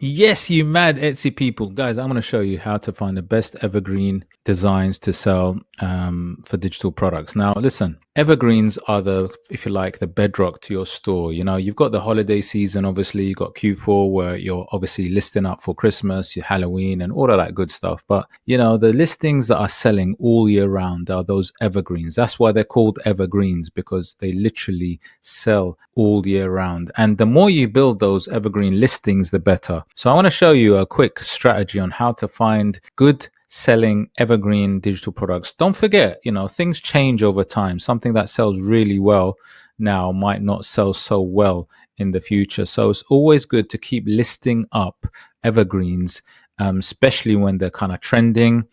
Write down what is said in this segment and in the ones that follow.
Yes, you mad Etsy people. Guys, I'm going to show you how to find the best evergreen designs to sell for digital products. Now, listen, evergreens are the, if you like, the bedrock to your store. You know, you've got the holiday season, obviously, you've got Q4 where you're obviously listing up for Christmas, your Halloween, and all of that good stuff. But, you know, the listings that are selling all year round are those evergreens. That's why they're called evergreens, because they literally sell all year round. And the more you build those evergreen listings, the better. So I want to show you a quick strategy on how to find good selling evergreen digital products. Don't forget, you know, things change over time. Something that sells really well now might not sell so well in the future. So it's always good to keep listing up evergreens, especially when they're kind of trending,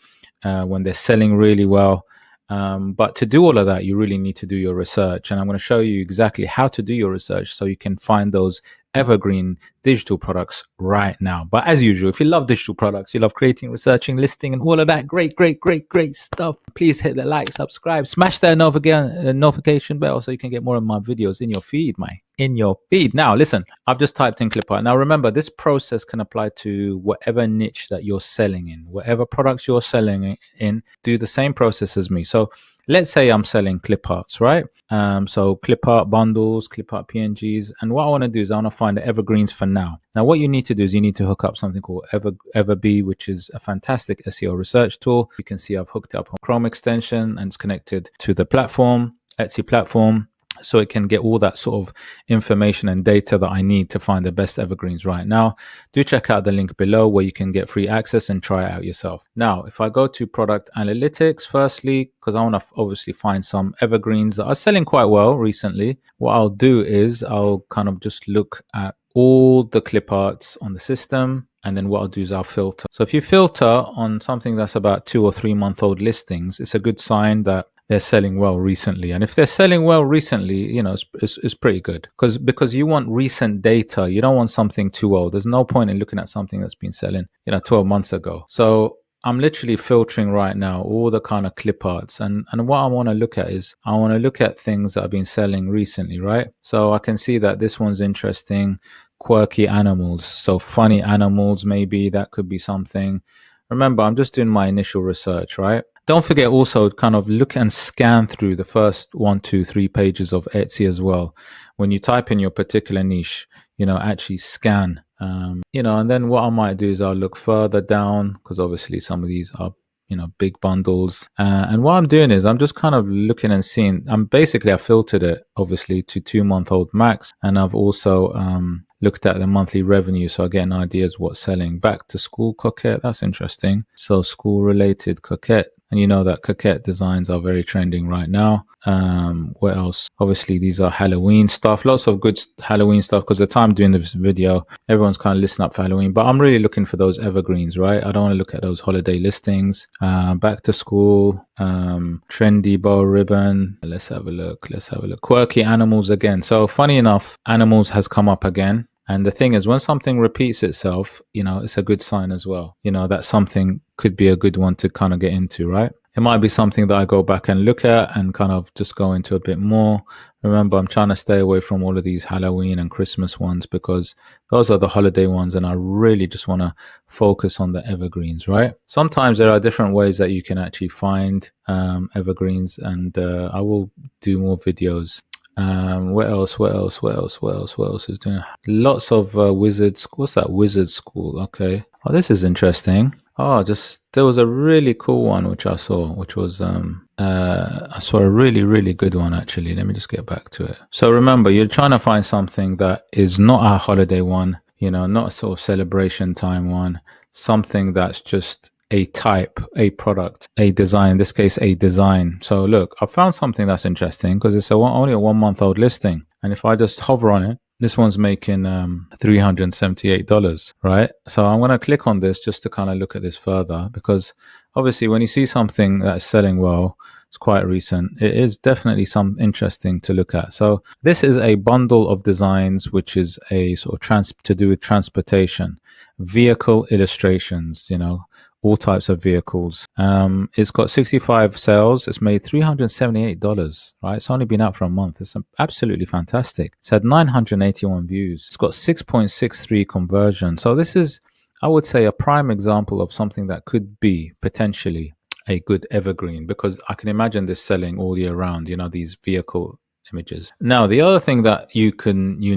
when they're selling really well. But to do all of that, you really need to do your research. And I'm going to show you exactly how to do your research so you can find those evergreen digital products right now. But as usual, if you love digital products, you love creating, researching, listing, and all of that great stuff, please hit the like, subscribe, smash that notification bell so you can get more of my videos in your feed, mate. In your feed. Now, listen, I've just typed in clip art. Now, remember, this process can apply to whatever niche that you're selling in, whatever products you're selling in, do the same process as me. So let's say I'm selling clip arts, right? So clip art bundles, clip art PNGs. And what I want to do is I want to find the evergreens for now. Now, what you need to do is you need to hook up something called EverBee, which is a fantastic SEO research tool. You can see I've hooked up a Chrome extension and it's connected to the platform, Etsy platform. So it can get all that sort of information and data that I need to find the best evergreens right now. Do check out the link below where you can get free access and try it out yourself. Now, if I go to product analytics, firstly, because I want to obviously find some evergreens that are selling quite well recently, what I'll do is I'll kind of just look at all the clip arts on the system. And then what I'll do is I'll filter. So if you filter on something that's about 2 or 3 month old listings, it's a good sign that they're selling well recently. And if they're selling well recently, you know, it's pretty good because you want recent data. You don't want something too old. There's no point in looking at something that's been selling, 12 months ago. So I'm literally filtering right now all the kind of clip arts. And what I want to look at is I want to look at things that have been selling recently, right? So I can see that this one's interesting. Quirky animals. So funny animals, maybe that could be something. Remember, I'm just doing my initial research, right? Don't forget also kind of look and scan through the first 1, 2, 3 pages of Etsy as well. When you type in your particular niche, actually scan, and then what I might do is I'll look further down because obviously some of these are, big bundles. And what I'm doing is I'm just kind of looking and seeing, I filtered it obviously to 2 month old max. And I've also, looked at the monthly revenue, so I get an idea of what's selling. Back to school coquette, that's interesting. So school related coquette, and you know that coquette designs are very trending right now. What else? Obviously these are Halloween stuff, lots of good Halloween stuff, because the time doing this video everyone's kind of listening up for Halloween, but I'm really looking for those evergreens, right? I don't want to look at those holiday listings. Back to school, trendy bow ribbon. Let's have a look. Quirky animals again. So funny enough, animals has come up again. And the thing is, when something repeats itself, it's a good sign as well. That something could be a good one to kind of get into, right? It might be something that I go back and look at and kind of just go into a bit more. Remember, I'm trying to stay away from all of these Halloween and Christmas ones because those are the holiday ones. And I really just want to focus on the evergreens, right? Sometimes there are different ways that you can actually find evergreens, and I will do more videos. What else is doing? Lots of wizards. What's that? Wizard school. Okay. Oh, this is interesting. Oh, there was a really cool one which I saw, which was I saw a really good one actually. Let me just get back to it. So remember, you're trying to find something that is not a holiday one, not a sort of celebration time one, something that's just a type, a product, a design, in this case, a design. So look, I found something that's interesting because it's only a 1 month old listing. And if I just hover on it, this one's making $378, right? So I'm going to click on this just to kind of look at this further, because obviously when you see something that's selling well, it's quite recent, it is definitely some interesting to look at. So this is a bundle of designs, which is a sort of to do with transportation, vehicle illustrations, all types of vehicles. It's got 65 sales. It's made $378, right? It's only been out for a month. It's absolutely fantastic. It's had 981 views. It's got 6.63 conversion. So this is, I would say, a prime example of something that could be potentially a good evergreen, because I can imagine this selling all year round, you know, these vehicle images. Now, the other thing that you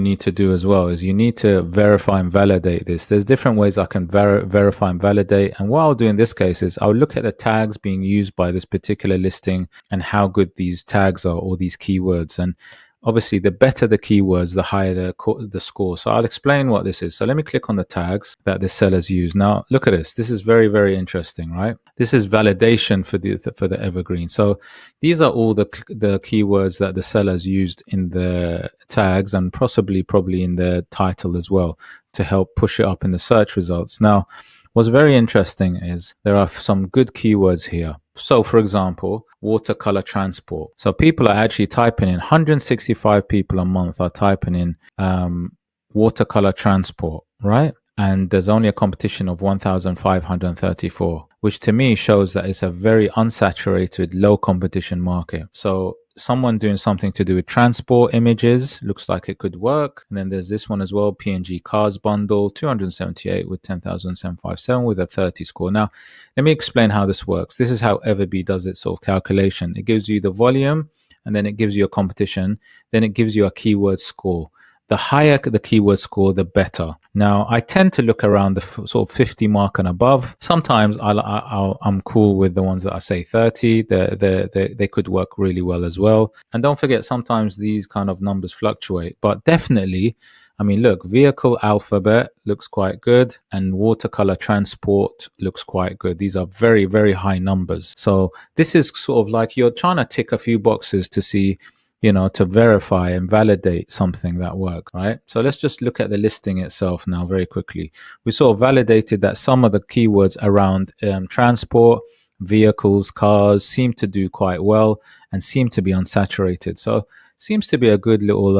need to do as well is you need to verify and validate this. There's different ways I can verify and validate. And what I'll do in this case is I'll look at the tags being used by this particular listing and how good these tags are, or these keywords. And obviously, the better the keywords, the higher the score. So I'll explain what this is. So let me click on the tags that the sellers use. Now, look at this. This is very, very interesting, right? This is validation for the evergreen. So these are all the keywords that the sellers used in the tags, and probably in the title as well, to help push it up in the search results. Now, what's very interesting is there are some good keywords here. So, for example, watercolor transport. So people are actually typing in, 165 people a month are typing in watercolor transport, right? And there's only a competition of 1,534, which to me shows that it's a very unsaturated, low competition market. So someone doing something to do with transport images looks like it could work. And then there's this one as well, PNG cars bundle, 278 with 10,757 with a 30 score. Now, let me explain how this works. This is how EverBee does its sort of calculation. It gives you the volume, and then it gives you a competition, then it gives you a keyword score. The higher the keyword score, the better. Now, I tend to look around the sort of 50 mark and above. Sometimes I'm cool with the ones that I say 30. They could work really well as well. And don't forget, sometimes these kind of numbers fluctuate. But definitely, I mean, look, vehicle alphabet looks quite good, and watercolor transport looks quite good. These are very, very high numbers. So this is sort of like you're trying to tick a few boxes to see, you know, to verify and validate something that works, right? So let's just look at the listing itself now very quickly. We sort of validated that some of the keywords around transport, vehicles, cars seem to do quite well and seem to be unsaturated. So seems to be a good little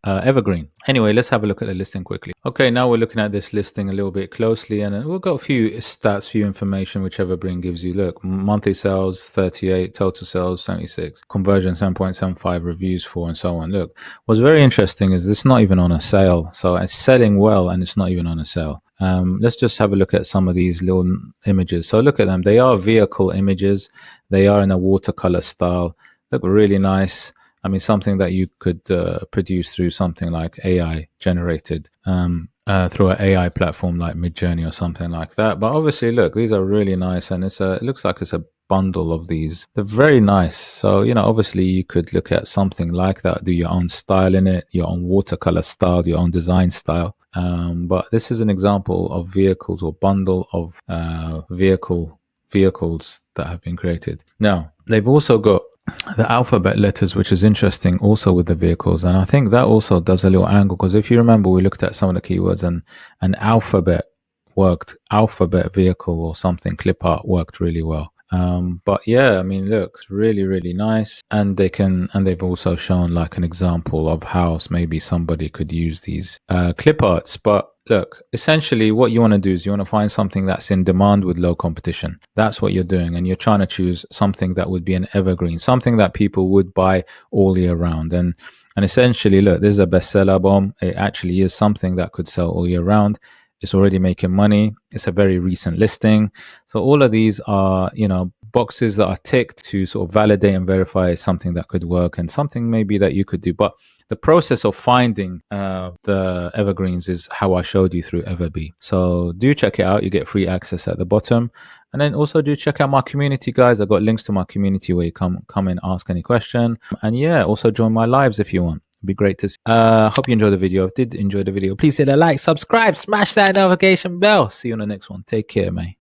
evergreen. Anyway, let's have a look at the listing quickly. Okay, now we're looking at this listing a little bit closely, and we've got a few stats, few information which Evergreen gives you. Look, monthly sales 38, total sales 76, conversion 7.75, reviews 4, and so on. Look, what's very interesting is this is not even on a sale. So it's selling well and it's not even on a sale. Let's just have a look at some of these little images. So look at them. They are vehicle images. They are in a watercolor style. Look really nice. I mean, something that you could produce through something like AI generated, through an AI platform like MIDJOURNEY or something like that. But obviously, look, these are really nice, and it looks like it's a bundle of these. They're very nice. So, you know, obviously you could look at something like that, do your own style in it, your own watercolor style, your own design style. But this is an example of vehicles, or bundle of vehicles that have been created. Now, they've also got the alphabet letters, which is interesting also with the vehicles, and I think that also does a little angle, because if you remember, we looked at some of the keywords and an alphabet worked, alphabet vehicle or something, clip art worked really well. But yeah, I mean, look, really, really nice. And they've also shown like an example of how maybe somebody could use these clip arts. But look, essentially what you want to do is you want to find something that's in demand with low competition. That's what you're doing. And you're trying to choose something that would be an evergreen, something that people would buy all year round. And essentially, look, this is a bestseller bomb. It actually is something that could sell all year round. It's already making money. It's a very recent listing. So all of these are, you know, boxes that are ticked to sort of validate and verify something that could work and something maybe that you could do. But the process of finding the evergreens is how I showed you through EverBee. So do check it out. You get free access at the bottom. And then also do check out my community, guys. I've got links to my community where you come and ask any question. And yeah, also join my lives if you want. It'd be great to see. Hope you enjoyed the video. If you did enjoy the video, please hit a like, subscribe, smash that notification bell. See you on the next one. Take care, mate.